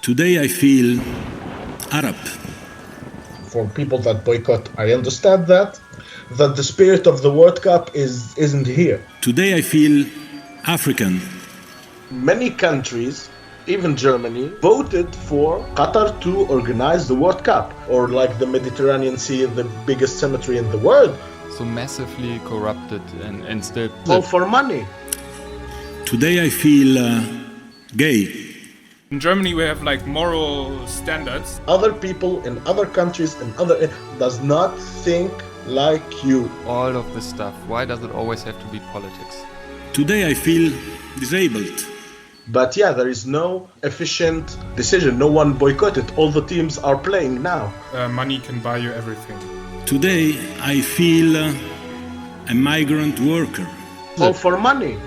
Today I feel Arab. For people that boycott, I understand that the spirit of the World Cup isn't here. Today I feel African. Many countries, even Germany, voted for Qatar to organize the World Cup, or like the Mediterranean Sea, the biggest cemetery in the world. So massively corrupted and still... All for money. Today I feel gay. In Germany we have like moral standards. Other people in other countries and does not think like you. All of this stuff, why does it always have to be politics? Today I feel disabled. But yeah, there is no efficient decision. No one boycotted. All the teams are playing now. Money can buy you everything. Today I feel a migrant worker. All for money.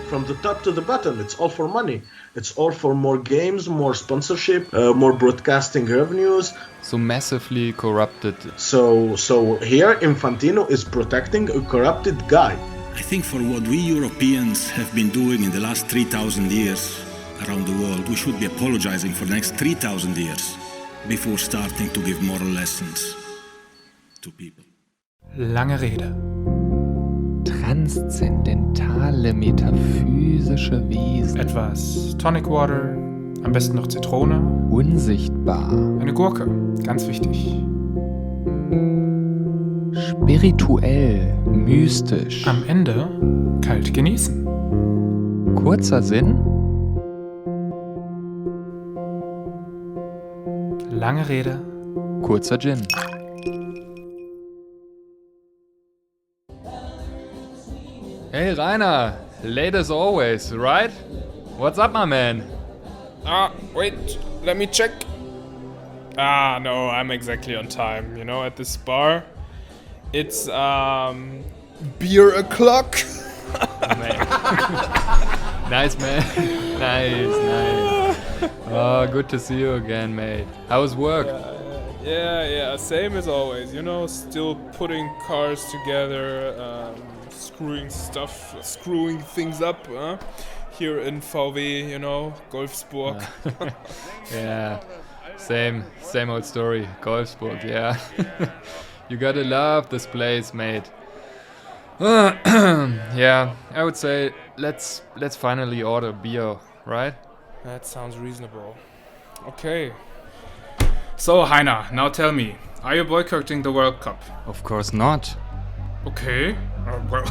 From the top to the bottom, it's all for money. It's all for more games, more sponsorship, more broadcasting revenues. So massively corrupted. So here Infantino is protecting a corrupted guy. I think for what we Europeans have been doing in the last 3,000 years around the world, we should be apologizing for the next 3,000 years before starting to give moral lessons to people. Lange Rede. Transzendentale, metaphysische Wesen. Etwas Tonic Water, am besten noch Zitrone. Unsichtbar. Eine Gurke, ganz wichtig. Spirituell, mystisch. Am Ende kalt genießen. Kurzer Sinn. Lange Rede. Kurzer Gin. Hey Reiner, late as always, right? What's up, my man? Wait, let me check. No, I'm exactly on time, you know, at this bar. It's, beer o'clock. Man. Nice, man. Nice. Oh, good to see you again, mate. How was work? Yeah, same as always, you know, still putting cars together, screwing things up, here in VW, you know, Golfsburg. Yeah, same old story. Golfsburg, yeah. You gotta love this place, mate. Yeah, I would say let's finally order beer, right? That sounds reasonable. Okay. So, Heiner, now tell me, are you boycotting the World Cup? Of course not. Okay. Well,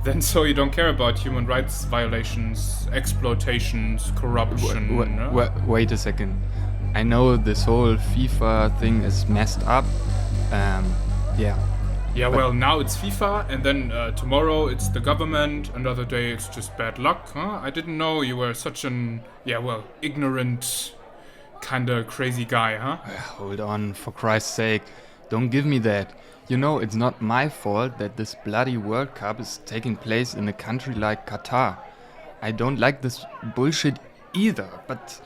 then so you don't care about human rights violations, exploitations, corruption. Wait a second. I know this whole FIFA thing is messed up. Yeah. Yeah, well, now it's FIFA, and then tomorrow it's the government, another day it's just bad luck, huh? I didn't know you were such an, ignorant, kinda crazy guy, huh? Hold on, for Christ's sake. Don't give me that. You know, it's not my fault that this bloody World Cup is taking place in a country like Qatar. I don't like this bullshit either, but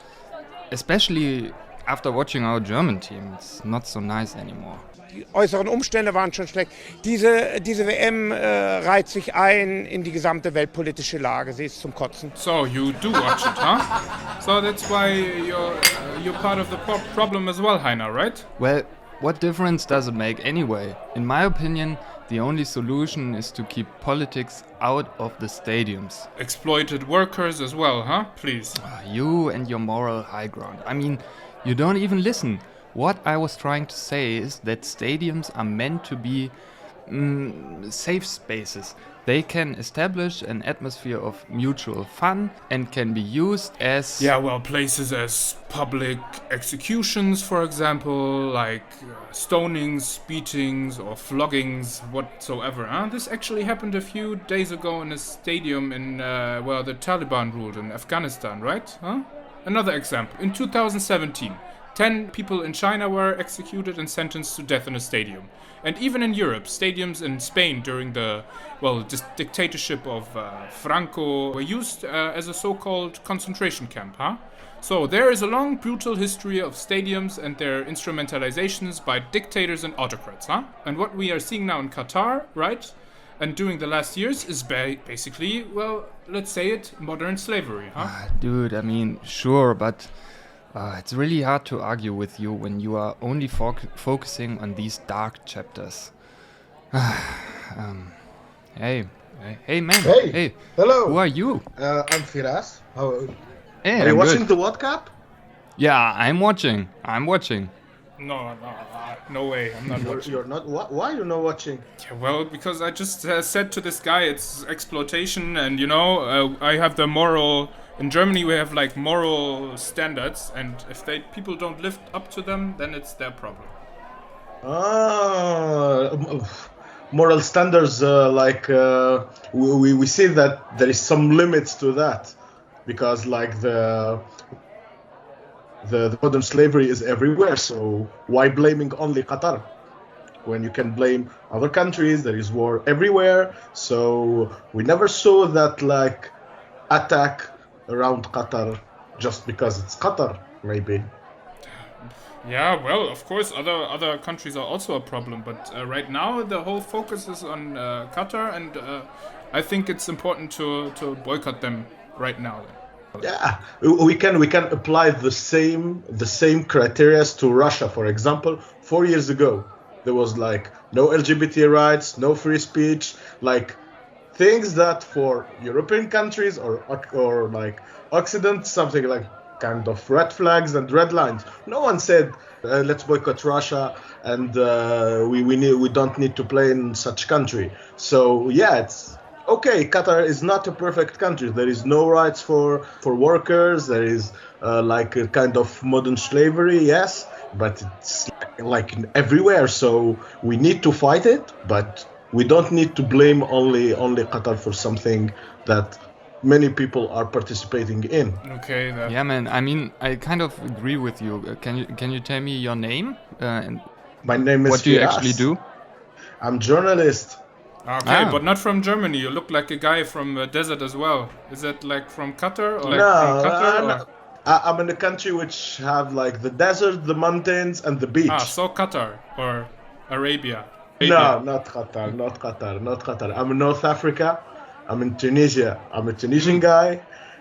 especially after watching our German team, it's not so nice anymore. Die äußeren Umstände waren schon schlecht. Diese WM reiht sich ein in die gesamte weltpolitische Lage. Sie ist zum Kotzen. So, you do watch it, huh? So that's why you're part of the problem as well, Heiner, right? Well, what difference does it make anyway? In my opinion, the only solution is to keep politics out of the stadiums. Exploited workers as well, huh? Please. You and your moral high ground. I mean, you don't even listen. What I was trying to say is that stadiums are meant to be safe spaces. They can establish an atmosphere of mutual fun and can be used as... Yeah, well, places as public executions, for example, like stonings, beatings, or floggings, whatsoever. Huh? This actually happened a few days ago in a stadium in, where the Taliban ruled in Afghanistan, right? Huh? Another example. In 2017, 10 people in China were executed and sentenced to death in a stadium. And even in Europe, stadiums in Spain during the, dictatorship of Franco were used as a so-called concentration camp, huh? So there is a long, brutal history of stadiums and their instrumentalizations by dictators and autocrats, huh? And what we are seeing now in Qatar, right? And during the last years is basically, let's say it, modern slavery, huh? Dude, I mean, sure, but It's really hard to argue with you when you are only focusing on these dark chapters. Hey, hey, man. Hey, hello. Who are you? I'm Firas. Hey, Are you I'm watching good. the World Cup? Yeah, I'm watching. No way. I'm not watching. You're not. Why are you not watching? Yeah, well, because I just said to this guy it's exploitation, and I have the moral. In Germany, we have like moral standards, and if people don't live up to them, then it's their problem. Moral standards. We see that there is some limits to that, because like the modern slavery is everywhere. So why blaming only Qatar when you can blame other countries? There is war everywhere. So we never saw that like attack around Qatar just because it's Qatar, maybe. Yeah, well, of course, other countries are also a problem, but right now the whole focus is on Qatar, and I think it's important to boycott them right now. Yeah, we can apply the same criteria to Russia. For example, 4 years ago, there was like no LGBT rights, no free speech, like things that for European countries or like Occident, something like kind of red flags and red lines. No one said let's boycott Russia, and we don't need to play in such country. So yeah, it's okay. Qatar is not a perfect country. There is no rights for workers. There is like a kind of modern slavery, yes, but it's like everywhere. So we need to fight it, but we don't need to blame only Qatar for something that many people are participating in. Okay. Yeah, man. I mean, I kind of agree with you. Can you tell me your name? And My name is what do you Firas. actually do? I'm journalist. Okay, but not from Germany. You look like a guy from the desert as well. Is that like from Qatar or No, from Qatar? Or? I'm in a country which have like the desert, the mountains, and the beach. So Qatar or Arabia. No, not Qatar. I'm in North Africa. I'm in Tunisia. I'm a Tunisian guy,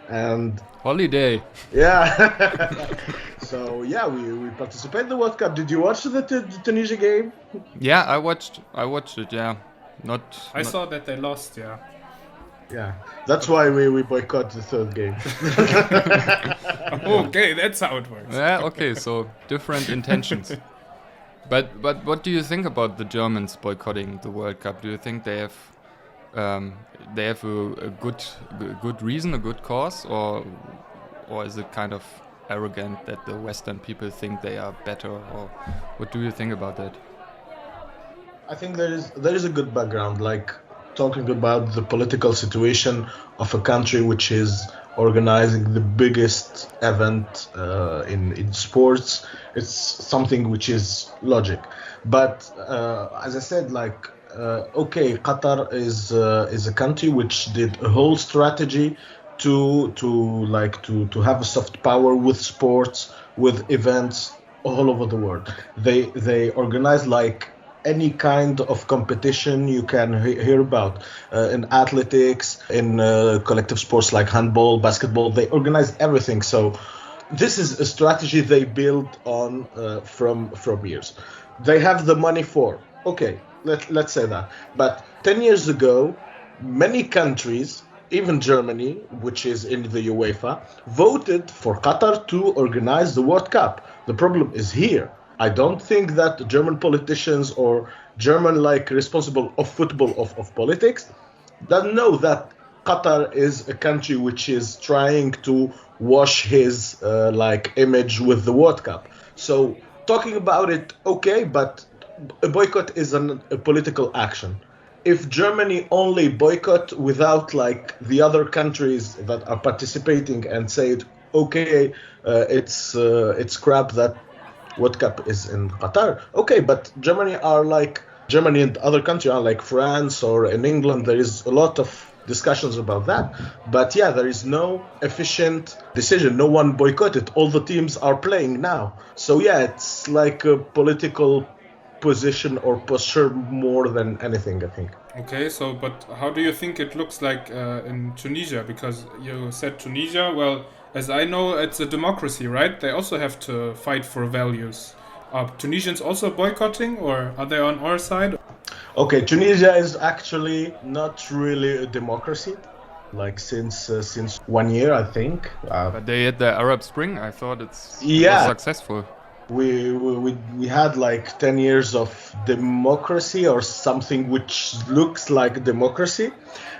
and Holiday. yeah. So yeah, we participate in the World Cup. Did you watch the Tunisia game? Yeah, I watched it. Yeah, I saw that they lost. Yeah. Yeah, that's why we boycott the third game. Okay, that's how it works. Yeah, okay, so different intentions. But what do you think about the Germans boycotting the World Cup? Do you think they have a good reason, a good cause, or is it kind of arrogant that the Western people think they are better, or what do you think about that? I think there is a good background, like talking about the political situation of a country which is organizing the biggest event in sports. It's something which is logic. But as I said, like okay, Qatar is a country which did a whole strategy to have a soft power with sports, with events all over the world. They organize like any kind of competition you can hear about in athletics, in collective sports like handball, basketball. They organize everything. So this is a strategy they build on from years. They have the money for. Okay, let's say that. But 10 years ago, many countries, even Germany, which is in the UEFA, voted for Qatar to organize the World Cup. The problem is here. I don't think that German politicians or German responsible of football of politics don't know that Qatar is a country which is trying to wash his image with the World Cup. So talking about it, okay, but a boycott is a political action. If Germany only boycott without the other countries that are participating and say, okay, it's crap that World Cup is in Qatar. Okay, but Germany and other countries are like France or in England. There is a lot of discussions about that. But yeah, there is no efficient decision. No one boycotted. All the teams are playing now. So yeah, it's like a political position or posture more than anything, I think. Okay, but how do you think it looks like in Tunisia? Because you said Tunisia, well, As I know, it's a democracy, right? They also have to fight for values. Are Tunisians also boycotting, or are they on our side? Okay, Tunisia is actually not really a democracy, like since 1 year, I think. But they had the Arab Spring. I thought it Yeah. was successful. We had like 10 years of democracy or something which looks like democracy,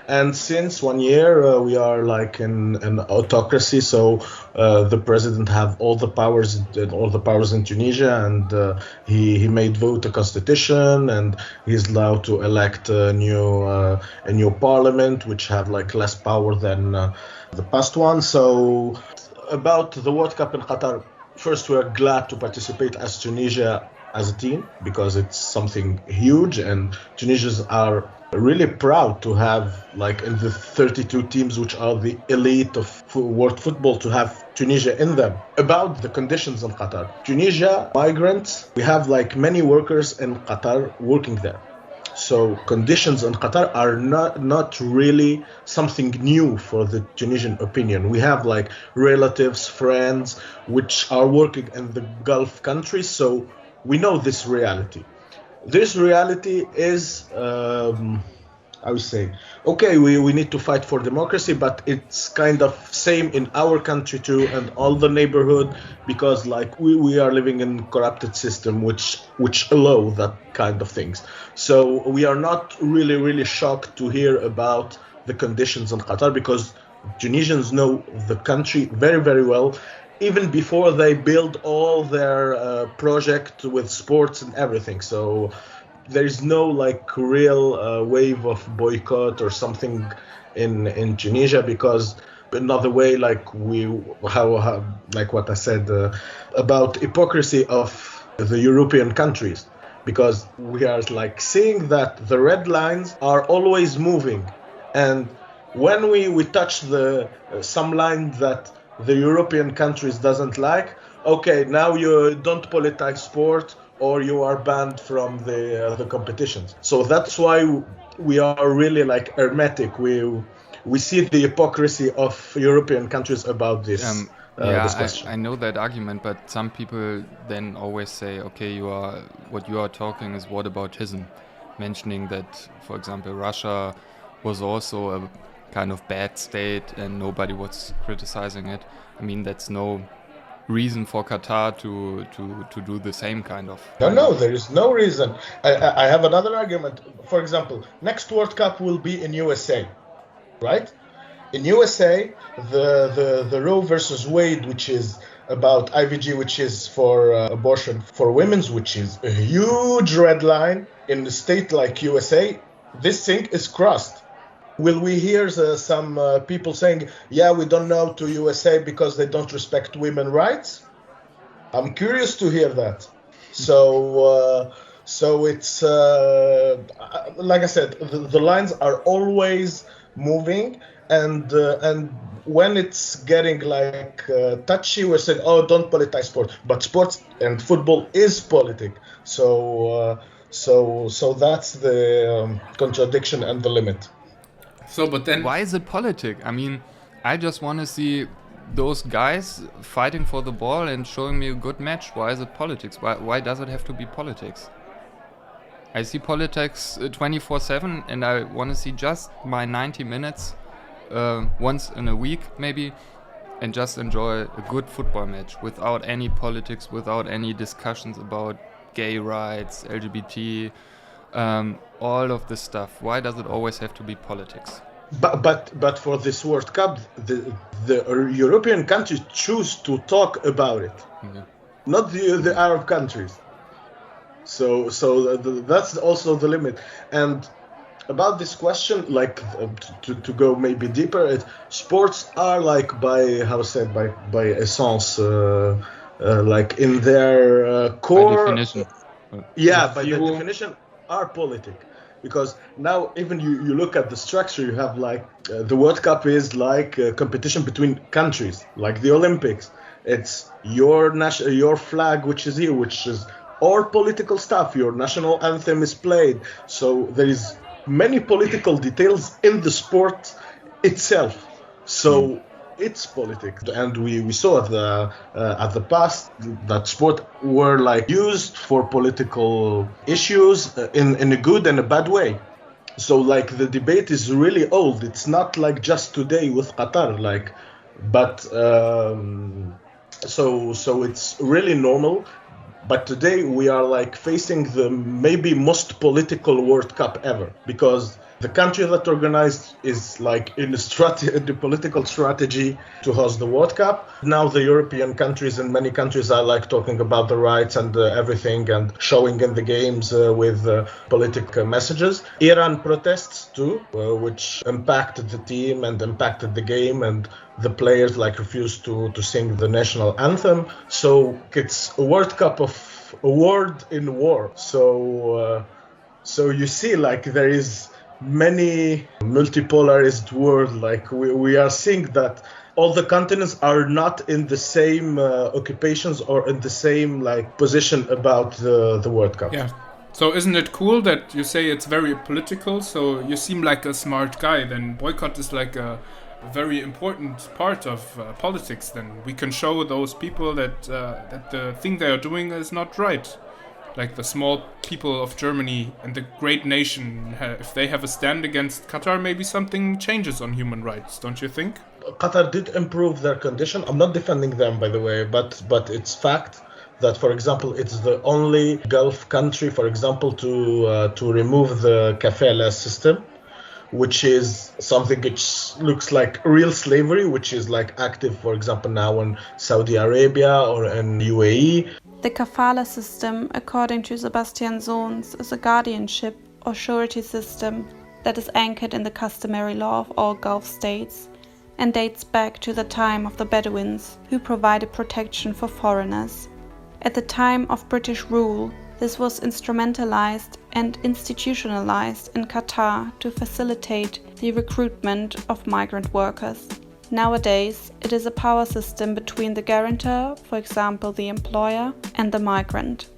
and since 1 year we are like in an autocracy. So the president have all the powers in Tunisia, and he made vote a constitution, and he's allowed to elect a new parliament which have like less power than the past one. So about the World Cup in Qatar. First, we're glad to participate as Tunisia as a team because it's something huge, and Tunisians are really proud to have, like, in the 32 teams which are the elite of world football, to have Tunisia in them. About the conditions in Qatar, Tunisia, migrants, we have like many workers in Qatar working there. So conditions in Qatar are not really something new for the Tunisian opinion. We have like relatives, friends, which are working in the Gulf countries, so we know this reality. This reality is, I would say, okay, we need to fight for democracy, but it's kind of same in our country too, and all the neighborhood, because like we are living in corrupted system which allow that kind of things. So we are not really shocked to hear about the conditions in Qatar, because Tunisians know the country very well, even before they build all their project with sports and everything. So there is no like real wave of boycott or something in Tunisia, because another way, like how like what I said about hypocrisy of the European countries, because we are like seeing that the red lines are always moving, and when we touch the some line that the European countries doesn't like, okay, now you don't politicize sport, or you are banned from the competitions. So that's why we are really like hermetic. We see the hypocrisy of European countries about this. This question. I know that argument, but some people then always say, okay, what you are talking is whataboutism, mentioning that, for example, Russia was also a kind of bad state and nobody was criticizing it. I mean, that's no reason for Qatar to do the same kind of. No, there is no reason. I have another argument. For example, next World Cup will be in USA, right? In USA, the Roe versus Wade, which is about IVG, which is for abortion for women's, which is a huge red line in a state like USA, this thing is crossed. Will we hear some people saying, yeah, we don't know to USA because they don't respect women's rights? I'm curious to hear that. So it's, like I said, the lines are always moving, and when it's getting like touchy, we're saying, oh, don't politicize sport. But sports and football is politic. So that's the contradiction and the limit. So, but then why is it politic? I mean, I just want to see those guys fighting for the ball and showing me a good match. Why is it politics? Why does it have to be politics? I see politics 24/7, and I want to see just my 90 minutes once in a week maybe, and just enjoy a good football match without any politics, without any discussions about gay rights, LGBT, all of this stuff. Why does it always have to be politics? But for this World Cup, the European countries choose to talk about it, not the Arab countries. So that's also the limit. And about this question, like to go maybe deeper, sports are like by essence, like in their core. By definition. By the definition, are politic. Because now even you look at the structure, you have like the World Cup is like a competition between countries, like the Olympics. It's your flag, which is here, which is all political stuff. Your national anthem is played. So there is many political details in the sport itself. So it's politics, and we saw at the past that sport were like used for political issues in a good and a bad way. So like the debate is really old. It's not like just today with Qatar, like, but so it's really normal. But today we are like facing the maybe most political World Cup ever, because the country that organized is like in the political strategy to host the World Cup. Now the European countries and many countries are like talking about the rights and everything and showing in the games with political messages. Iran protests too, which impacted the team and impacted the game, and the players like refused to sing the national anthem. So it's a World Cup of a world in war. So you see like there is many multipolarist world, like we are seeing that all the continents are not in the same occupations or in the same like position about the World Cup. Yeah. So isn't it cool that you say it's very political? So you seem like a smart guy. Then boycott is like a very important part of politics. Then we can show those people that that the thing they are doing is not right. Like the small people of Germany and the great nation, if they have a stand against Qatar, maybe something changes on human rights, don't you think? Qatar did improve their condition. I'm not defending them, by the way, but it's fact that, for example, it's the only Gulf country, for example, to remove the kafala system, which is something which looks like real slavery, which is like active, for example, now in Saudi Arabia or in UAE. The kafala system, according to Sebastian Sohns, is a guardianship or surety system that is anchored in the customary law of all Gulf states and dates back to the time of the Bedouins, who provided protection for foreigners. At the time of British rule, this was instrumentalized and institutionalized in Qatar to facilitate the recruitment of migrant workers. Nowadays, it is a power system between the guarantor, for example the employer, and the migrant.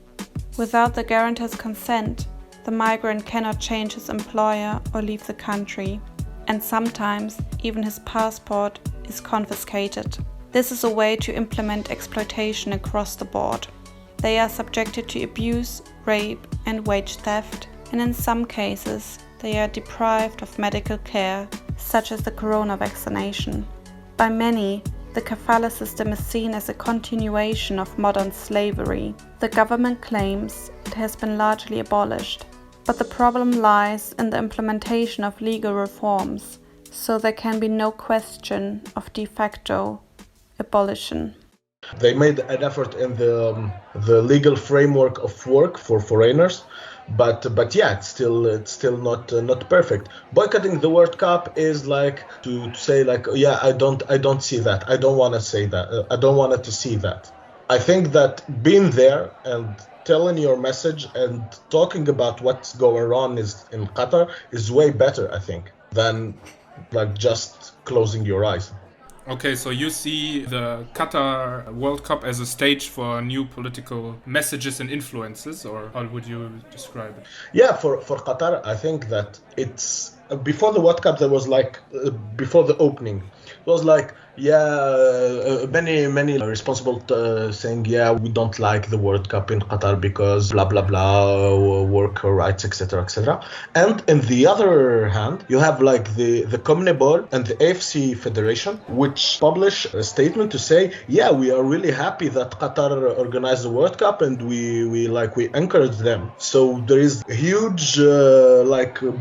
Without the guarantor's consent, the migrant cannot change his employer or leave the country, and sometimes even his passport is confiscated. This is a way to implement exploitation across the board. They are subjected to abuse, rape, and wage theft, and in some cases, they are deprived of medical care, such as the corona vaccination. By many, the kafala system is seen as a continuation of modern slavery. The government claims it has been largely abolished, but the problem lies in the implementation of legal reforms, so there can be no question of de facto abolition. They made an effort in the legal framework of work for foreigners, but yeah, it's still not perfect. Boycotting the World Cup is like to say like, yeah, I don't see that. I don't want to say that. I don't want to see that. I think that being there and telling your message and talking about what's going on in Qatar is way better, I think, than like just closing your eyes. Okay, so you see the Qatar World Cup as a stage for new political messages and influences, or how would you describe it? Yeah, for Qatar, I think that it's before the World Cup, there was like before the opening, it was like many responsible saying we don't like the World Cup in Qatar because blah blah blah, worker rights, etc. And in the other hand, you have like the CONMEBOL and the AFC Federation, which publish a statement to say we are really happy that Qatar organized the World Cup and we encourage them. So there is a huge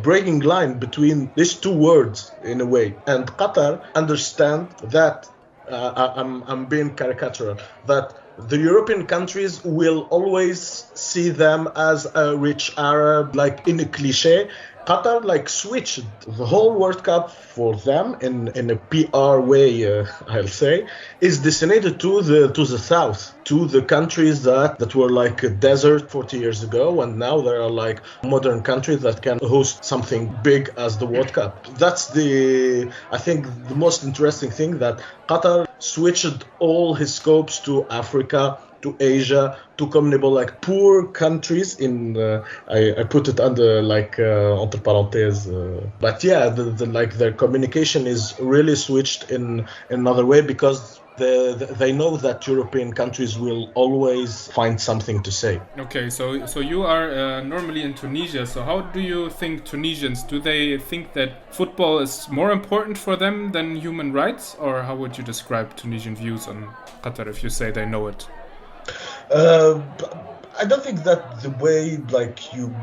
breaking line between these two words in a way, and Qatar understand that I'm being caricatural, that the European countries will always see them as a rich Arab, like in a cliche. Qatar switched the whole World Cup for them in a PR way, I'll say, is designated to the south, to the countries that were like a desert 40 years ago, and now there are like modern countries that can host something big as the World Cup. That's I think the most interesting thing, that Qatar switched all his scopes to Africa, to Asia, to communable, like poor countries in, I put it under like entre parenthèses, but yeah, like their communication is really switched in another way because they know that European countries will always find something to say. Okay, so you are normally in Tunisia. So how do you think Tunisians, do they think that football is more important for them than human rights? Or how would you describe Tunisian views on Qatar if you say they know it? I don't think that the way like you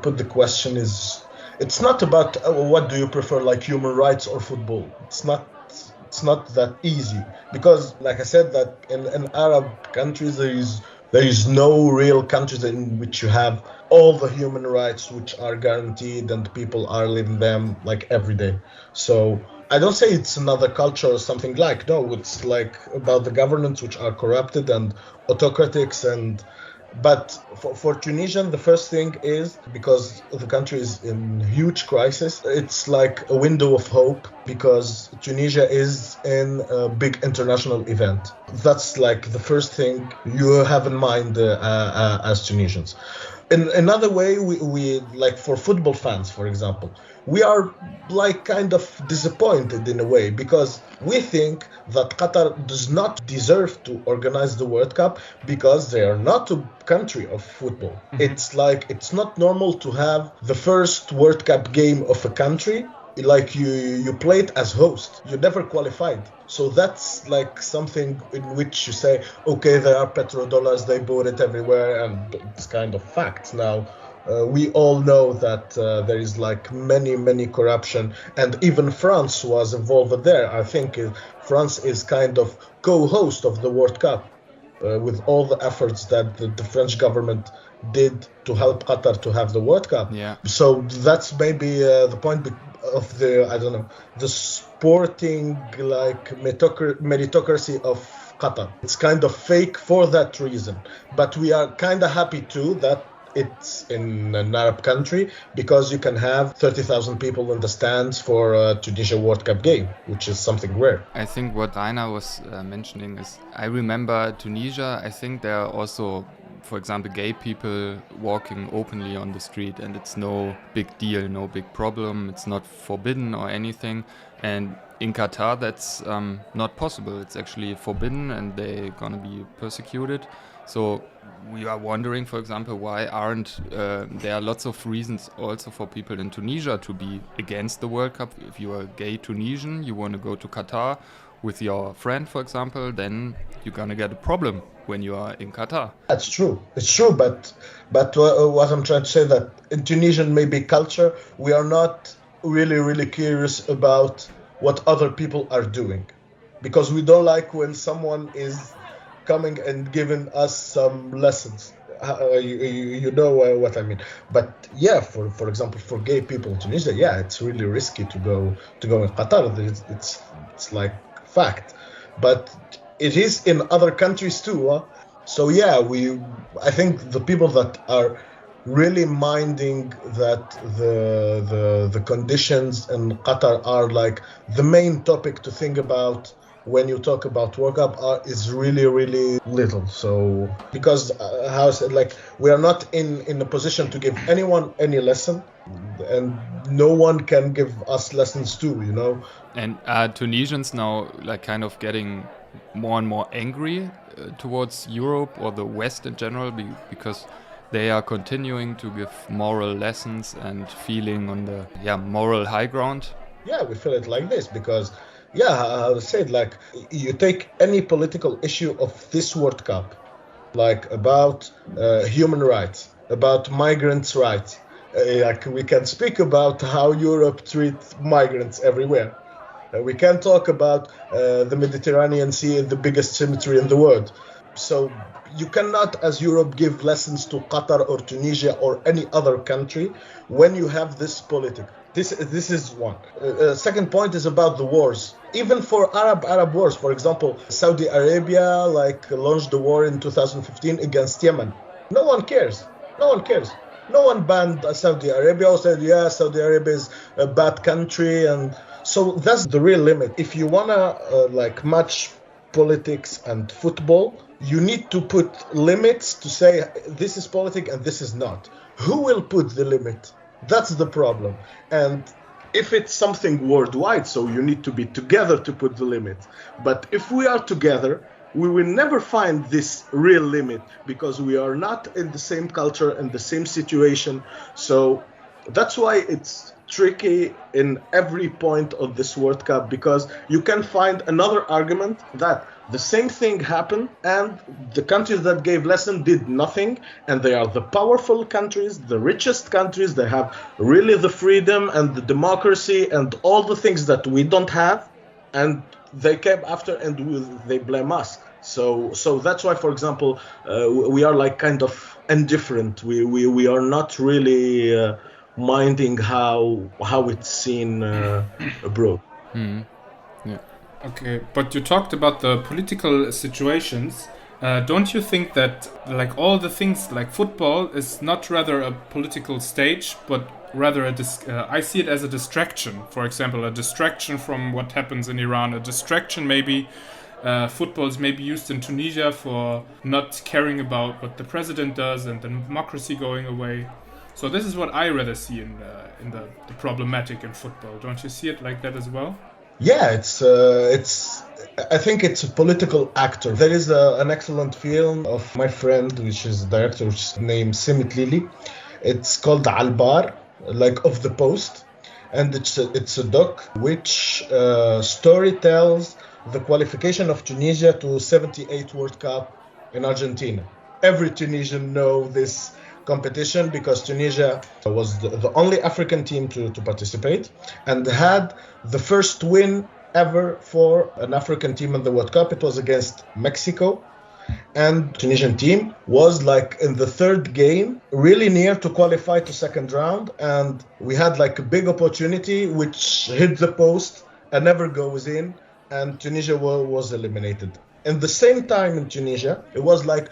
put the question is, it's not about what do you prefer, like human rights or football. It's not that easy because, like I said, that in Arab countries there is no real countries in which you have all the human rights which are guaranteed and people are living them like every day. So I don't say it's another culture or something like, no, it's like about the governments which are corrupted and autocratics but for Tunisian, the first thing is because the country is in huge crisis. It's like a window of hope because Tunisia is in a big international event. That's like the first thing you have in mind as Tunisians. In another way, we like for football fans, for example, we are like kind of disappointed in a way because we think that Qatar does not deserve to organize the World Cup because they are not a country of football. Mm-hmm. It's like it's not normal to have the first World Cup game of a country like you play it as host. You never qualified. So that's like something in which you say, okay, there are petrodollars, they bought it everywhere, and it's kind of facts. Now, we all know that there is like many corruption, and even France was involved there. I think France is kind of co-host of the World Cup with all the efforts that the French government did to help Qatar to have the World Cup. Yeah. So that's maybe the point of the sporting like meritocracy of Qatar. It's kind of fake for that reason, but we are kind of happy too that it's in an Arab country because you can have 30,000 people in the stands for a Tunisia World Cup game, which is something rare. I think what Heiner was mentioning is, I remember Tunisia, I think there are also, for example, gay people walking openly on the street, and it's no big deal, no big problem. It's not forbidden or anything. And in Qatar, that's not possible. It's actually forbidden, and they're gonna be persecuted. So we are wondering, for example, why aren't there are lots of reasons also for people in Tunisia to be against the World Cup. If you are a gay Tunisian, you want to go to Qatar with your friend, for example, then you're gonna get a problem when you are in Qatar. That's true. It's true, but what I'm trying to say that in Tunisian maybe culture, we are not really curious about what other people are doing, because we don't like when someone is coming and giving us some lessons. You know what I mean. But yeah, for example, for gay people in Tunisia, yeah, it's really risky to go in Qatar. It's like fact, but it is in other countries too. So yeah, I think the people that are really minding that the conditions in Qatar are like the main topic to think about when you talk about World Cup is really little. So because how I said, like, we are not in a position to give anyone any lesson, and no one can give us lessons too, you know. And are Tunisians now like kind of getting more and more angry towards Europe or the West in general because they are continuing to give moral lessons and feeling on the moral high ground? Yeah, we feel it like this because I would say, like, you take any political issue of this World Cup, like about human rights, about migrants' rights. Like, we can speak about how Europe treats migrants everywhere. We can talk about the Mediterranean Sea, the biggest cemetery in the world. So you cannot, as Europe, give lessons to Qatar or Tunisia or any other country when you have this politics. This is one. Second point is about the wars. Even for Arab wars, for example, Saudi Arabia launched the war in 2015 against Yemen. No one cares. No one banned Saudi Arabia or said, yeah, Saudi Arabia is a bad country. And so that's the real limit. If you want to match politics and football, you need to put limits to say this is politics and this is not. Who will put the limit? That's the problem. And if it's something worldwide, so you need to be together to put the limit. But if we are together, we will never find this real limit because we are not in the same culture and the same situation. So that's why it's tricky in every point of this World Cup, because you can find another argument that the same thing happened and the countries that gave lesson did nothing, and they are the powerful countries, the richest countries. They have really the freedom and the democracy and all the things that we don't have, and they came after and they blame us. So that's why, for example, we are like kind of indifferent. We are not really minding how it's seen abroad. Yeah. Okay, but you talked about the political situations. Don't you think that like all the things like football is not rather a political stage, but rather I see it as a distraction. For example, a distraction from what happens in Iran, a distraction maybe. Football is maybe used in Tunisia for not caring about what the president does and the democracy going away. So this is what I rather see in the problematic in football. Don't you see it like that as well? Yeah, it's. I think it's a political actor. There is an excellent film of my friend, which is a director, which is named Simit Lili. It's called Al-Bar, like Of the Post, and it's a doc which story tells the qualification of Tunisia to 78 World Cup in Argentina. Every Tunisian know this competition because Tunisia was the only African team to participate and had the first win ever for an African team in the World Cup. It was against Mexico, and Tunisian team was like in the third game really near to qualify to second round, and we had like a big opportunity which hit the post and never goes in, and Tunisia was eliminated. In the same time in Tunisia, it was like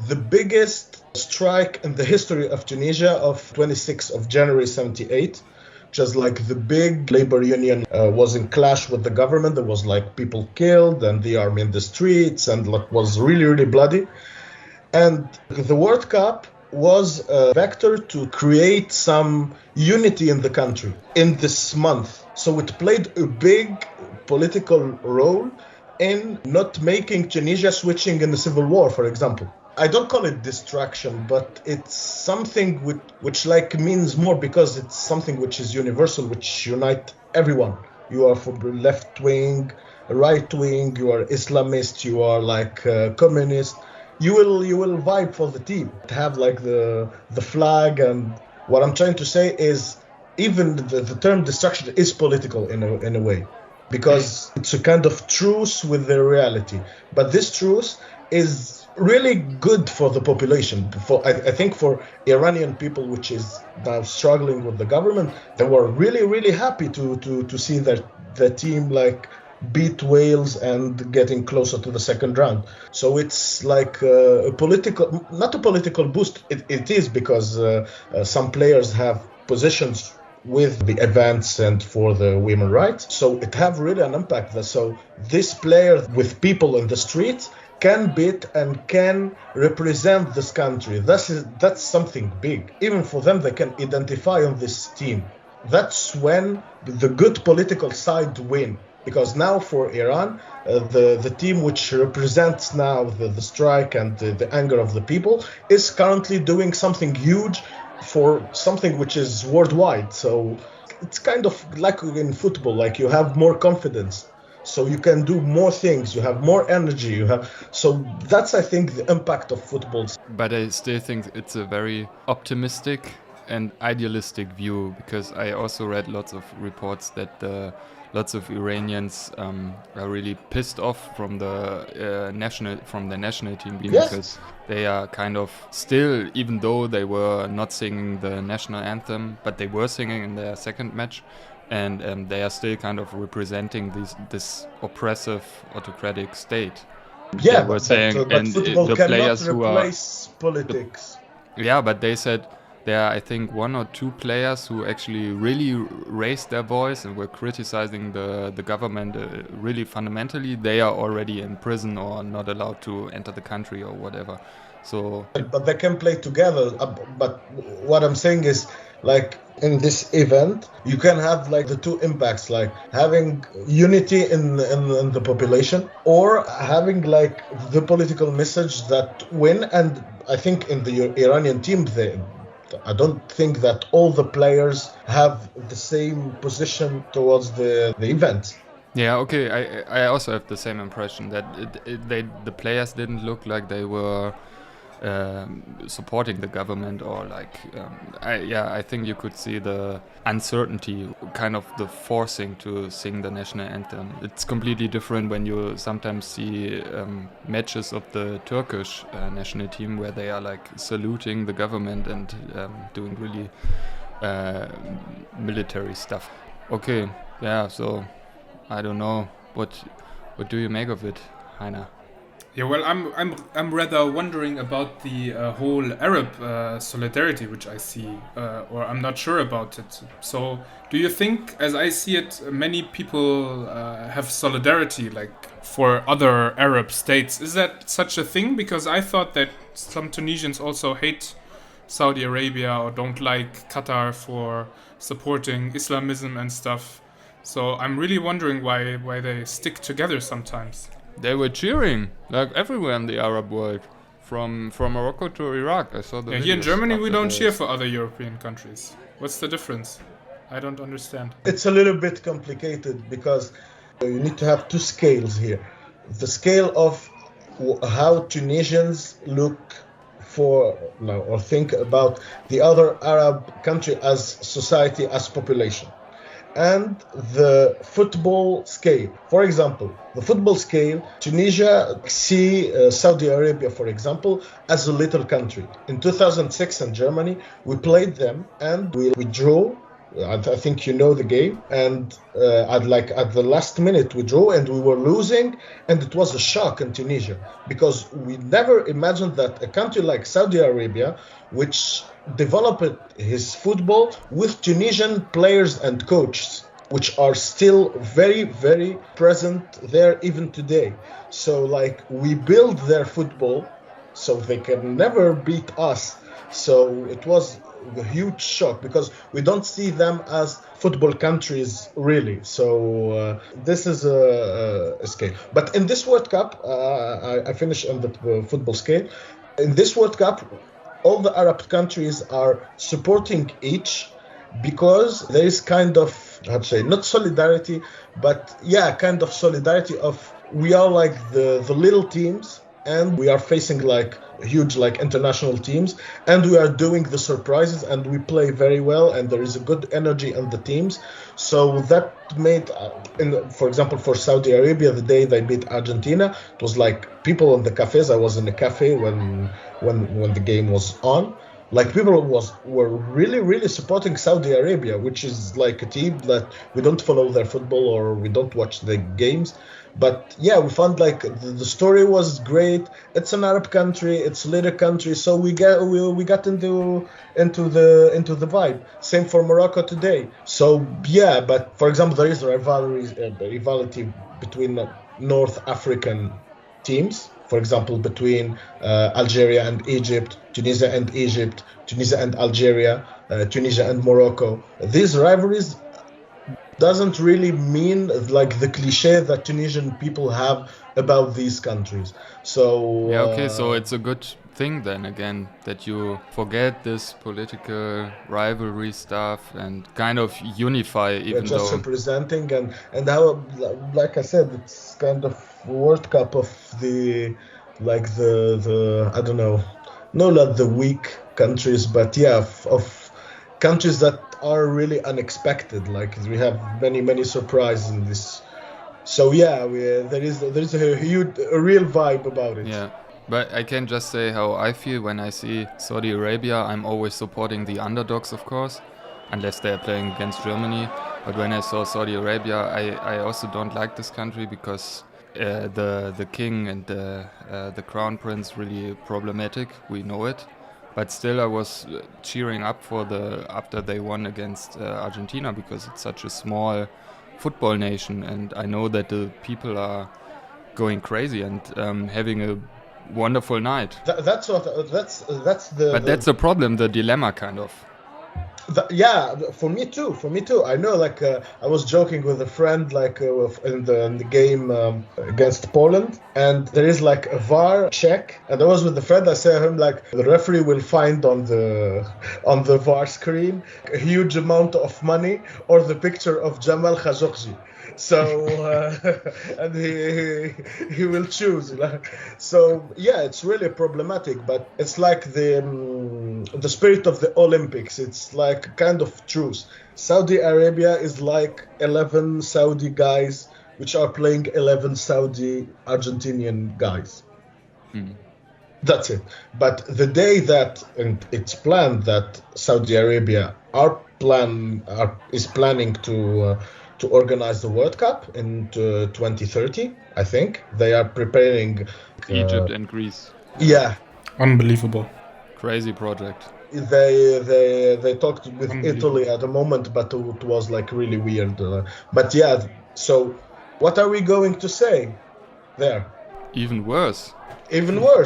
the biggest strike in the history of Tunisia of 26th of January 78, which is like the big labor union was in clash with the government. There was like people killed and the army in the streets, and like was really, really bloody. And the World Cup was a vector to create some unity in the country in this month. So it played a big political role in not making Tunisia switching in the civil war, for example. I don't call it distraction, but it's something which like means more because it's something which is universal, which unite everyone. You are for left wing, right wing, you are Islamist, you are like communist. You will vibe for the team. Have like the flag, and what I'm trying to say is even the term distraction is political in a way, because it's a kind of truce with the reality. But this truce is really good for the population. I think for Iranian people, which is now struggling with the government, they were really, really happy to see their team like beat Wales and getting closer to the second round. So it's like a political, not a political boost. It is because some players have positions with the events and for the women's rights. So it have really an impact. So this player with people in the streets can beat and can represent this country. That's something big. Even for them, they can identify on this team. That's when the good political side win. Because now for Iran, the team which represents now the strike and the anger of the people is currently doing something huge for something which is worldwide. So it's kind of like in football, like you have more confidence. So you can do more things, you have more energy, so that's, I think, the impact of football. But I still think it's a very optimistic and idealistic view, because I also read lots of reports that lots of Iranians are really pissed off from the national team, because they are kind of still, even though they were not singing the national anthem, but they were singing in their second match. And they are still kind of representing this oppressive, autocratic state. Yeah, they were saying, but and football the cannot players who are replace politics. Yeah, but they said there are, I think, one or two players who actually really raised their voice and were criticizing the government really fundamentally. They are already in prison or not allowed to enter the country or whatever. So, but they can play together. But what I'm saying is, like, in this event, you can have like the two impacts, like having unity in the population, or having like the political message that win. And I think in the Iranian team, I don't think that all the players have the same position towards the event. yeah, okay. I also have the same impression that the players didn't look like they were supporting the government, or like I think you could see the uncertainty, kind of the forcing to sing the national anthem. It's completely different when you sometimes see matches of the Turkish national team where they are like saluting the government and doing really military stuff. Okay, yeah, so I don't know, what do you make of it, Heiner? Yeah, well, I'm rather wondering about the whole Arab solidarity, which I see, or I'm not sure about it. So, do you think, as I see it, many people have solidarity, like for other Arab states? Is that such a thing? Because I thought that some Tunisians also hate Saudi Arabia or don't like Qatar for supporting Islamism and stuff. So I'm really wondering why they stick together sometimes. They were cheering, like everywhere in the Arab world, from Morocco to Iraq. I saw the Yeah, here in videos Germany we after don't the- cheer for other European countries. What's the difference? I don't understand. It's a little bit complicated because you need to have two scales here. The scale of how Tunisians look for or think about the other Arab country as society, as population, and the football scale. For example, the football scale, Tunisia see Saudi Arabia, for example, as a little country. In 2006 in Germany, we played them and we drew. I think you know the game, and at the last minute we drew and we were losing, and it was a shock in Tunisia because we never imagined that a country like Saudi Arabia, which developed his football with Tunisian players and coaches, which are still very, very present there even today. So like we build their football so they can never beat us. So it was a huge shock because we don't see them as football countries really. So this is a scale. But in this World Cup, I finished on the football scale. In this World Cup, all the Arab countries are supporting each because there is kind of, how to say, not solidarity, but yeah, kind of solidarity of we are like the little teams and we are facing like huge like international teams and we are doing the surprises and we play very well and there is a good energy in the teams. So that made, for example, for Saudi Arabia, the day they beat Argentina, it was like people in the cafes. I was in a cafe when the game was on. Like people were really supporting Saudi Arabia, which is like a team that we don't follow their football or we don't watch the games. But yeah, we found like the story was great. It's an Arab country, it's a little country, so we got into the vibe. Same for Morocco today. So yeah, but for example, there is a rivalry between North African teams. For example, between Algeria and Egypt, Tunisia and Egypt, Tunisia and Algeria, Tunisia and Morocco. These rivalries doesn't really mean like the cliche that Tunisian people have about these countries. So yeah, okay, so it's a good thing then again that you forget this political rivalry stuff and kind of unify, even just though representing and how, like I said, it's kind of World Cup of the I don't know, not the weak countries, but yeah, of countries that are really unexpected. Like we have many surprises in this. So yeah, there is a real vibe about it. yeah. But I can just say how I feel when I see Saudi Arabia. I'm always supporting the underdogs, of course, unless they're playing against Germany. But when I saw Saudi Arabia, I also don't like this country because the king and the crown prince really problematic. We know it. But still, I was cheering up after they won against Argentina, because it's such a small football nation, and I know that the people are going crazy and having a wonderful night. That's the. But that's the problem, the dilemma, kind of. Yeah, for me too. I know, like I was joking with a friend, like in the game against Poland, and there is like a VAR check, and I was with the friend. I said to him, like, the referee will find on the VAR screen a huge amount of money or the picture of Jamal Khashoggi. So and he will choose. So yeah, it's really problematic. But it's like the spirit of the Olympics. It's like kind of truce. Saudi Arabia is like 11 Saudi guys which are playing 11 Saudi Argentinian guys. That's it. But the day that, and it's planned that Saudi Arabia is planning to organize the World Cup in 2030, I think. They are preparing... Egypt and Greece. Yeah. Unbelievable. Crazy project. They talked with Italy at the moment, but it was like really weird. But yeah, so what are we going to say there? Even worse.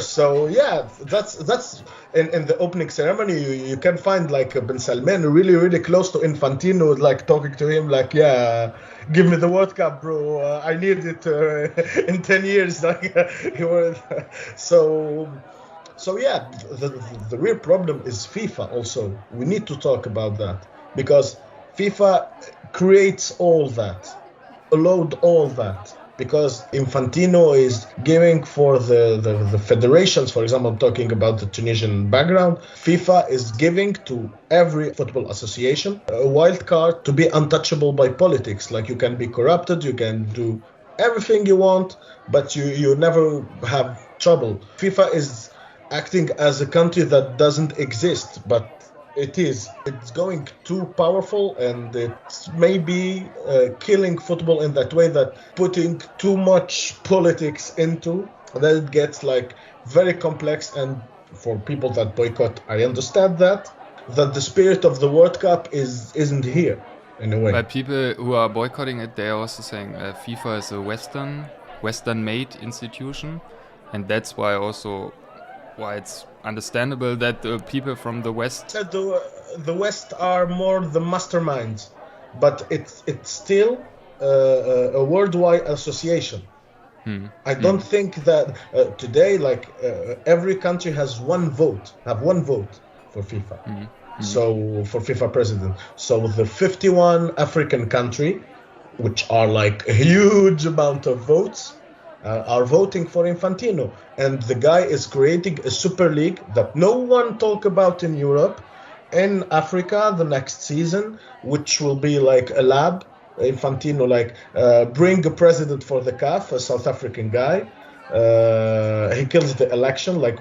So yeah, that's in the opening ceremony you can find like Ben Salman really, really close to Infantino, like talking to him like, yeah, give me the World Cup, bro, I need it in 10 years. Like so yeah, the real problem is FIFA also. We need to talk about that, because FIFA creates all that, allowed all that. Because Infantino is giving for the federations, for example, I'm talking about the Tunisian background, FIFA is giving to every football association a wild card to be untouchable by politics. Like, you can be corrupted, you can do everything you want, but you never have trouble. FIFA is acting as a country that doesn't exist, but it is. It's going too powerful, and it's maybe killing football in that way, that putting too much politics into, that it gets like very complex. And for people that boycott, I understand that the spirit of the World Cup isn't here in a way. But people who are boycotting it, they're also saying FIFA is a Western-made institution, and that's why it's understandable that people from the West... The West are more the masterminds, but it's still a worldwide association. I don't think that today, like every country have one vote for FIFA. So for FIFA president. So the 51 African country, which are like a huge amount of votes, are voting for Infantino, and the guy is creating a super league that no one talk about in Europe, in Africa the next season, which will be like a lab. Infantino bring a president for the CAF, a South African guy. He kills the election. Like,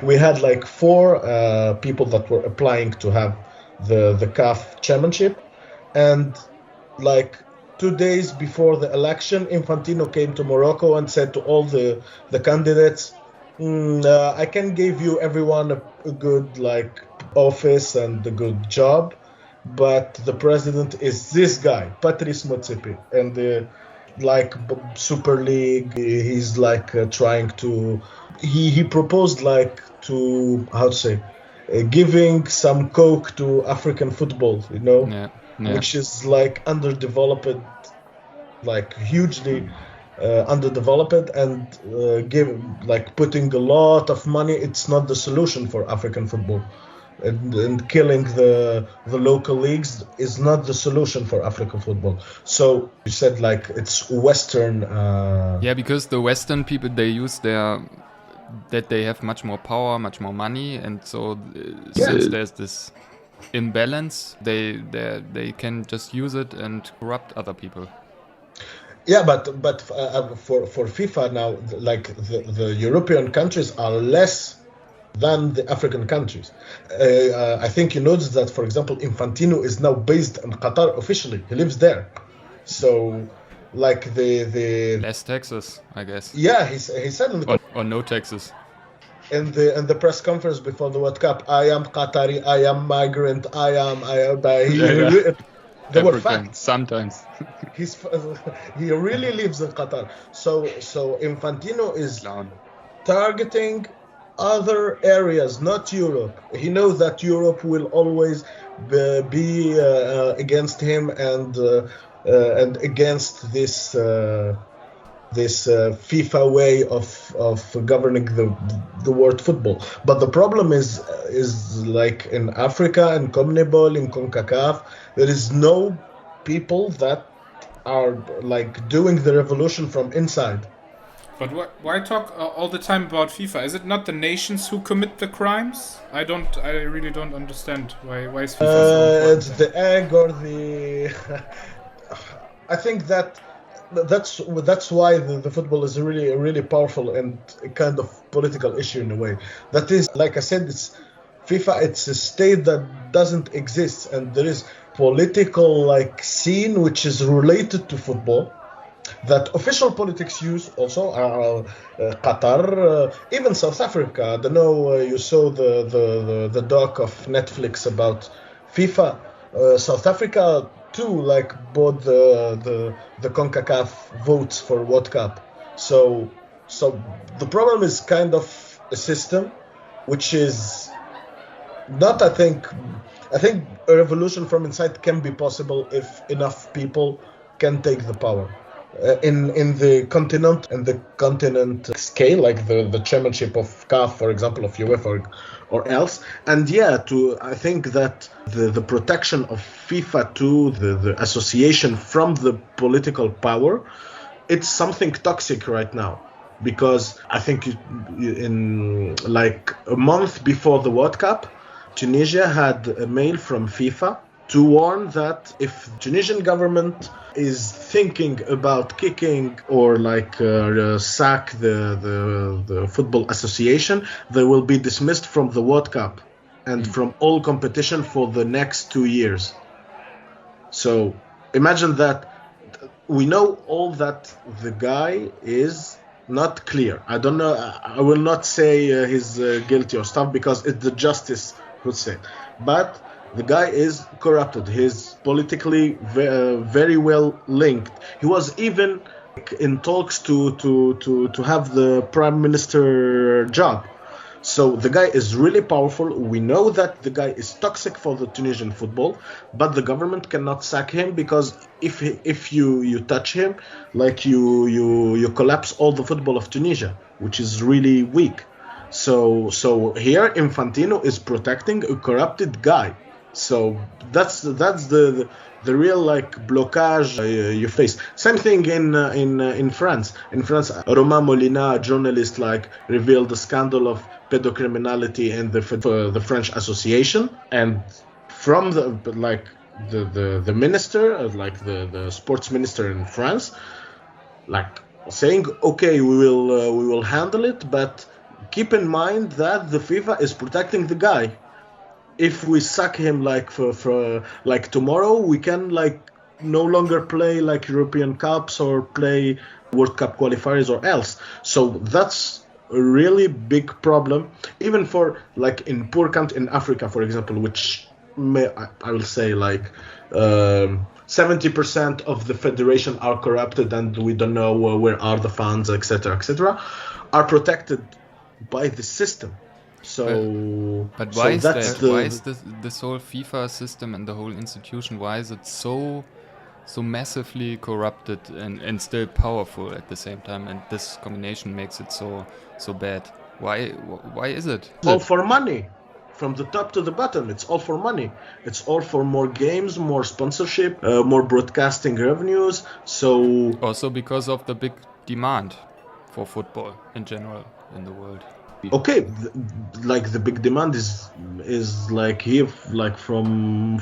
we had like 4 people that were applying to have the CAF chairmanship, and like 2 days before the election, Infantino came to Morocco and said to all the candidates, I can give you everyone a good like office and a good job, but the president is this guy, Patrice Motsepe, and the Super League. He's like trying to. He proposed like to giving some coke to African football, Yeah. which is like underdeveloped, like hugely underdeveloped, and putting a lot of money. It's not the solution for African football, and killing the local leagues is not the solution for African football. So you said like it's Western. Yeah, because the Western people, they use that they have much more power, much more money, and so since there's this imbalance, they can just use it and corrupt other people. Yeah, but for FIFA now, like the European countries are less than the African countries. I think you noticed that, for example, Infantino is now based in Qatar officially. He lives there, so like the less taxes, I guess. Yeah, he said or no taxes. in the press conference before the World Cup. I am Qatari. I am migrant. I am. They were African, facts. sometimes. He really lives in Qatar. So Infantino is Clown. targeting other areas, not Europe. He knows that Europe will always be against him and against this FIFA way of governing the world football. But the problem is like in Africa, in CONMEBOL, in CONCACAF, there is no people that are like doing the revolution from inside. But why talk all the time about FIFA? Is it not the nations who commit the crimes? I really don't understand why is FIFA so important? It's the egg or the. I think that's why the football is a really powerful and a kind of political issue in a way. That is, like I said, it's FIFA. It's a state that doesn't exist, and there is political like scene which is related to football. That official politics use also Qatar, even South Africa. I don't know. You saw the doc of Netflix about FIFA. South Africa too, like bought the CONCACAF votes for World Cup. So the problem is kind of a system, which is not. I think a revolution from inside can be possible if enough people can take the power. In the continent scale, like the chairmanship of CAF, for example, of UEFA or else. And I think that the protection of FIFA to the association from the political power, it's something toxic right now. Because I think in like a month before the World Cup, Tunisia had a mail from FIFA to warn that if Tunisian government is thinking about kicking or like sack the football association, they will be dismissed from the World Cup and from all competition for the next 2 years. So imagine that. We know all that the guy is not clear. I don't know. I will not say he's guilty or stuff because it's the justice would say. But the guy is corrupted. He's politically very well linked. He was even in talks to have the prime minister job. So the guy is really powerful. We know that the guy is toxic for the Tunisian football, but the government cannot sack him because if you touch him, like you collapse all the football of Tunisia, which is really weak. So here Infantino is protecting a corrupted guy. So that's the real like blockage you face. Same thing in France. In France, Romain Molina, a journalist, like revealed the scandal of pedocriminality in the French Association, and from the minister, like the sports minister in France, like saying, okay, we will handle it, but keep in mind that the FIFA is protecting the guy. If we sack him like for like tomorrow, we can like no longer play like European Cups or play World Cup qualifiers or else. So that's a really big problem, even for like in poor country in Africa, for example, which I will say like 70% of the federation are corrupted and we don't know where are the funds, etc., are protected by the system. So, but why is that? Why is this whole FIFA system and the whole institution? Why is it so massively corrupted and still powerful at the same time? And this combination makes it so bad. Why is it? All for money, from the top to the bottom. It's all for money. It's all for more games, more sponsorship, more broadcasting revenues. So also because of the big demand for football in general in the world. Okay, like the big demand is like here, like from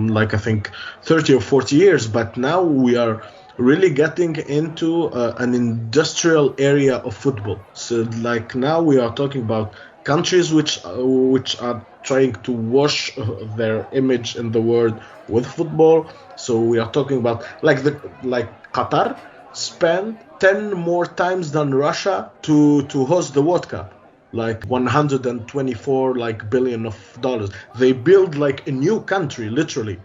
like I think 30 or 40 years, but now we are really getting into an industrial area of football. So like now we are talking about countries which are trying to wash their image in the world with football. So we are talking about like Qatar spent 10 more times than Russia to host the World Cup. like 124 like billion of dollars. They build like a new country literally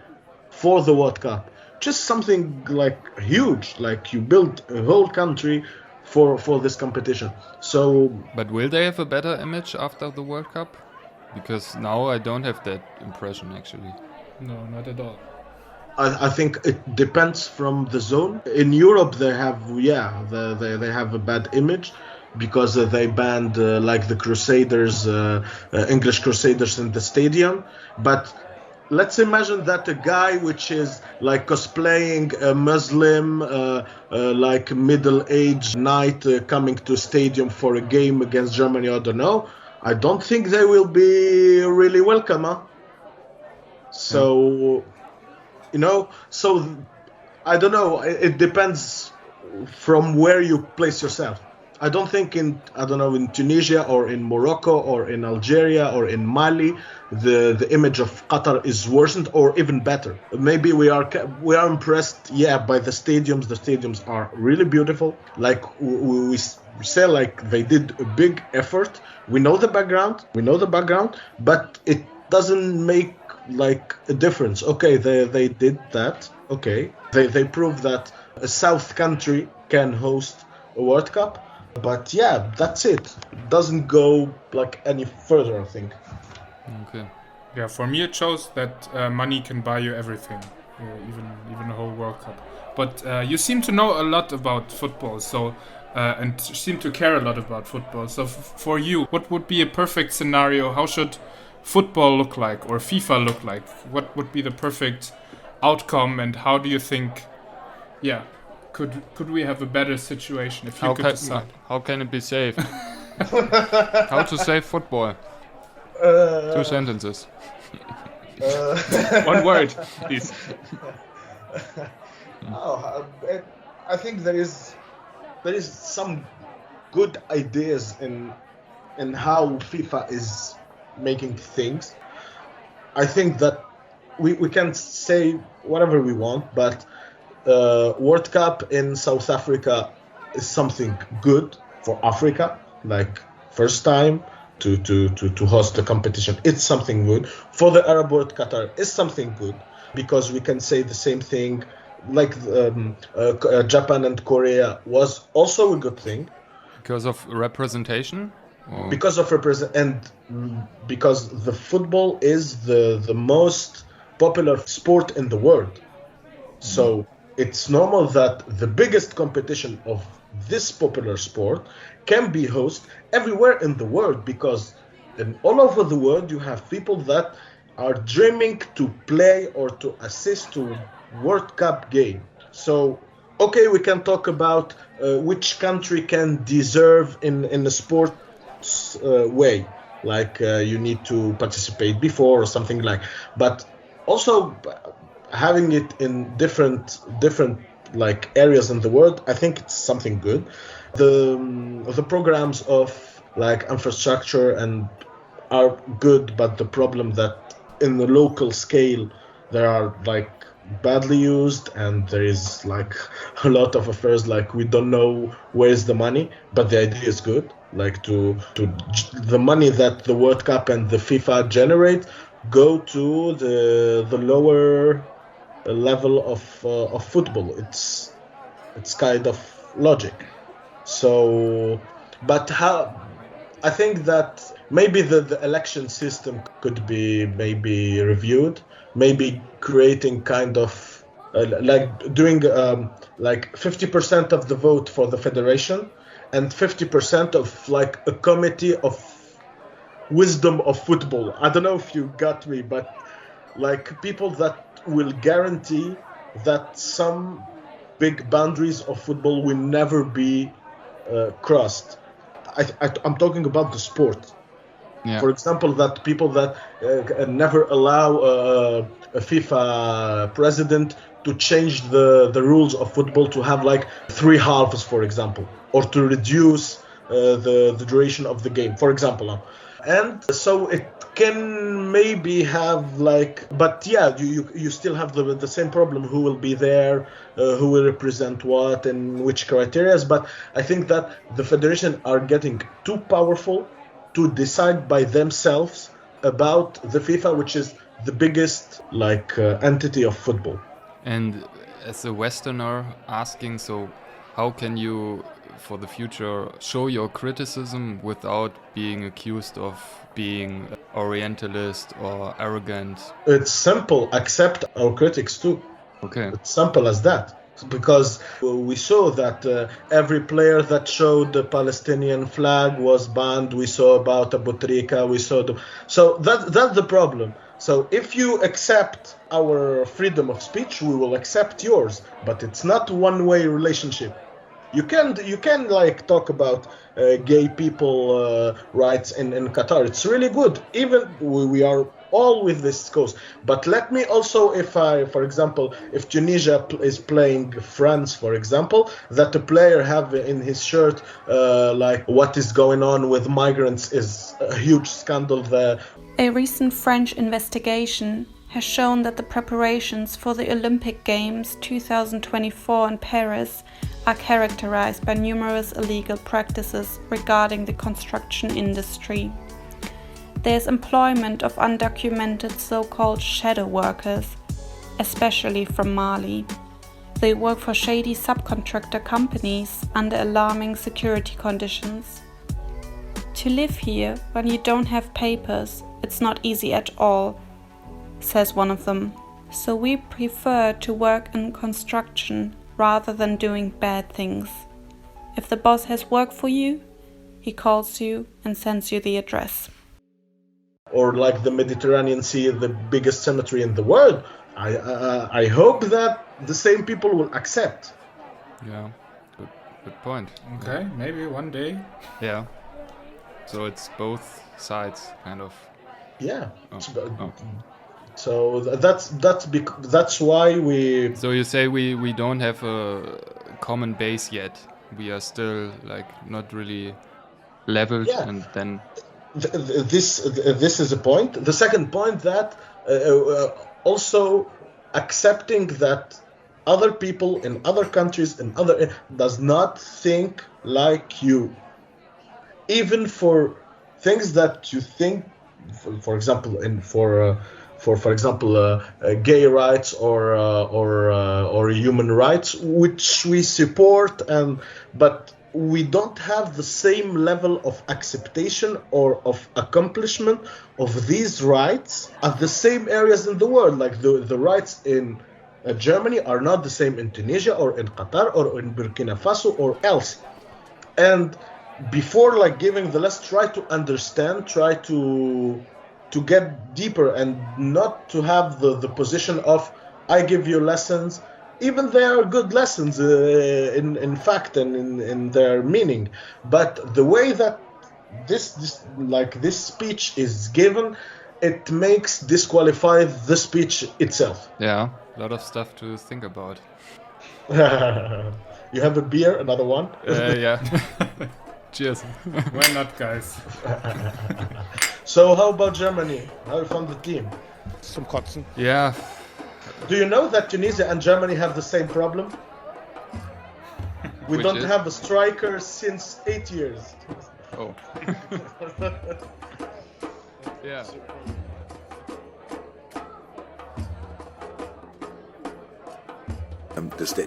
for the World Cup. Just something like huge. Like you build a whole country for this competition. So, But will they have a better image after the World Cup? Because now I don't have that impression actually. No, not at all. I think it depends from the zone. In Europe, they have they have a bad image because they banned like the Crusaders, English Crusaders in the stadium. But let's imagine that a guy which is like cosplaying a Muslim, like middle-aged knight coming to stadium for a game against Germany. I don't know. I don't think they will be really welcome. Huh? So. You know, so I don't know. It depends from where you place yourself. I don't think in Tunisia or in Morocco or in Algeria or in Mali, the image of Qatar is worsened or even better. Maybe we are impressed, by the stadiums. The stadiums are really beautiful. Like we say, like they did a big effort. We know the background, but it doesn't make like a difference. Okay, they did that. Okay, they proved that a South country can host a World Cup, but that's it. It doesn't go like any further, I think. Okay. Yeah, for me it shows that money can buy you everything, even the whole World Cup. But you seem to know a lot about football, so and seem to care a lot about football. So for you, what would be a perfect scenario? How should football look like, or FIFA look like? What would be the perfect outcome, and how do you think? Yeah, could we have a better situation if you could decide? How can it be saved? How to save football? 2 sentences. One word, please. I think there is some good ideas in how FIFA is making things. I think that we can say whatever we want, but World Cup in South Africa is something good for Africa, like first time to host the competition. It's something good. For the Arab world, Qatar is something good because we can say the same thing, like Japan and Korea was also a good thing. Because of representation? Or? Because of and because the football is the most popular sport in the world. So it's normal that the biggest competition of this popular sport can be hosted everywhere in the world, because all over the world you have people that are dreaming to play or to assist to World Cup game. So okay, we can talk about which country can deserve in a sport way, like you need to participate before or something like, but also having it in different like areas in the world, I think it's something good. The programs of like infrastructure and are good, but the problem that in the local scale they are like badly used, and there is like a lot of affairs like we don't know where's the money, but the idea is good, like to the money that the World Cup and the FIFA generate go to the lower level of football. It's kind of logic. So, but how I think that maybe the election system could be maybe reviewed, maybe creating kind of like doing like 50% of the vote for the federation and 50% of like a committee of wisdom of football. I don't know if you got me, but like people that will guarantee that some big boundaries of football will never be crossed. I'm talking about the sport. Yeah. For example, that people that never allow a FIFA president to change the rules of football to have like 3 halves, for example, or to reduce the duration of the game, for example. And so it can maybe have like, but yeah, you still have the same problem. Who will be there? Who will represent what and which criteria? But I think that the federation are getting too powerful to decide by themselves about the FIFA, which is the biggest entity of football. And as a Westerner asking, so how can you, for the future, show your criticism without being accused of being Orientalist or arrogant? It's simple. Accept our critics too. Okay. It's simple as that. Because we saw that every player that showed the Palestinian flag was banned. We saw about Abu Trika. So that's the problem. So if you accept our freedom of speech, we will accept yours. But it's not one-way relationship. You can talk about gay people rights in Qatar. It's really good. Even we are all with this cause. But let me also, for example, if Tunisia is playing France, for example, that the player have in his shirt what is going on with migrants is a huge scandal there. A recent French investigation has shown that the preparations for the Olympic Games 2024 in Paris are characterized by numerous illegal practices regarding the construction industry. There is employment of undocumented so-called shadow workers, especially from Mali. They work for shady subcontractor companies under alarming security conditions. To live here when you don't have papers, it's not easy at all, says one of them. So we prefer to work in construction rather than doing bad things. If the boss has work for you, he calls you and sends you the address. Or like the Mediterranean Sea, the biggest cemetery in the world. I hope that the same people will accept. Yeah, good point. Okay, maybe one day. Yeah. So it's both sides, kind of. Yeah. Oh. So that's why we. So you say we don't have a common base yet. We are still not really leveled, Yeah. and then. This is a point. The second point that also accepting that other people in other countries does not think like you, even for things that you think, for example, for example, gay rights or human rights, which we support, but we don't have the same level of acceptation or of accomplishment of these rights at the same areas in the world. Like the rights in Germany are not the same in Tunisia or in Qatar or in Burkina Faso or else. And before giving the lesson, try to understand, try to get deeper and not to have the position of I give you lessons. Even they are good lessons in fact and in their meaning, but the way that this speech is given, it makes disqualify the speech itself. Yeah, a lot of stuff to think about. You have a beer, another one? Yeah. Cheers. Why not, guys? So how about Germany? How you found the team? Zum Kotzen. Yeah. Do you know that Tunisia and Germany have the same problem? We Which don't is? have a striker since 8 years. Oh. Yeah.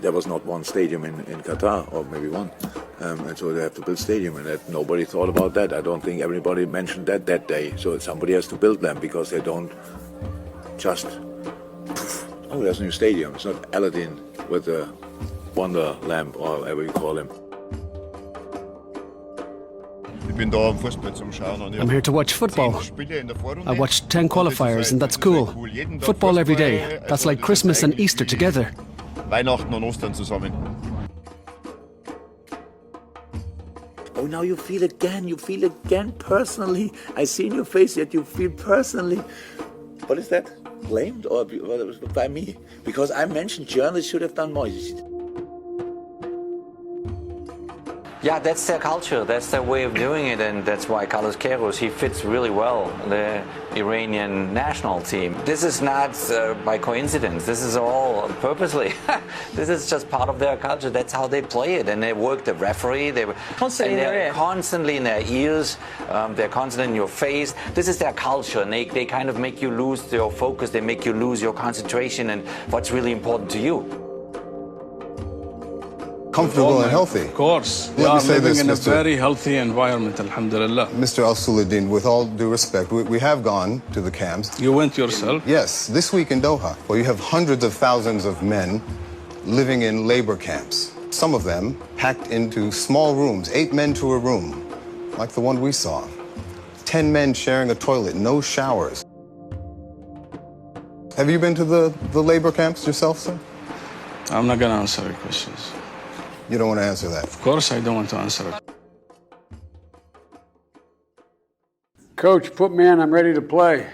There was not one stadium in Qatar, or maybe one, and so they have to build stadium, and that nobody thought about that. I don't think everybody mentioned that day. So somebody has to build them because they don't just. Oh, there's a new stadium. It's not Aladdin with the wonder lamp or whatever you call him. I'm here to watch football. I watched 10 qualifiers and that's cool. Football every day. That's like Christmas and Easter together. Weihnachten und Ostern zusammen. Oh, now you feel again personally. I see in your face that you feel personally. What is that? Blamed or by me? Because I mentioned journalists should have done more. Yeah, that's their culture, that's their way of doing it, and that's why Carlos Queiroz, he fits really well the Iranian national team. This is not by coincidence, this is all purposely. This is just part of their culture, that's how they play it, and they work the referee, they're constantly in their ears, they're constantly in your face. This is their culture, and they kind of make you lose your focus, they make you lose your concentration and what's really important to you. Comfortable and healthy. Of course. We are living in a very healthy environment, alhamdulillah. Mr. Al-Sulaydin, with all due respect, we have gone to the camps. You went yourself? Yes, this week in Doha, where you have hundreds of thousands of men living in labor camps. Some of them packed into small rooms, 8 men to a room, like the one we saw. 10 men sharing a toilet, no showers. Have you been to the labor camps yourself, sir? I'm not going to answer your questions. You don't want to answer that? Of course I don't want to answer it. Coach, put me in. I'm ready to play.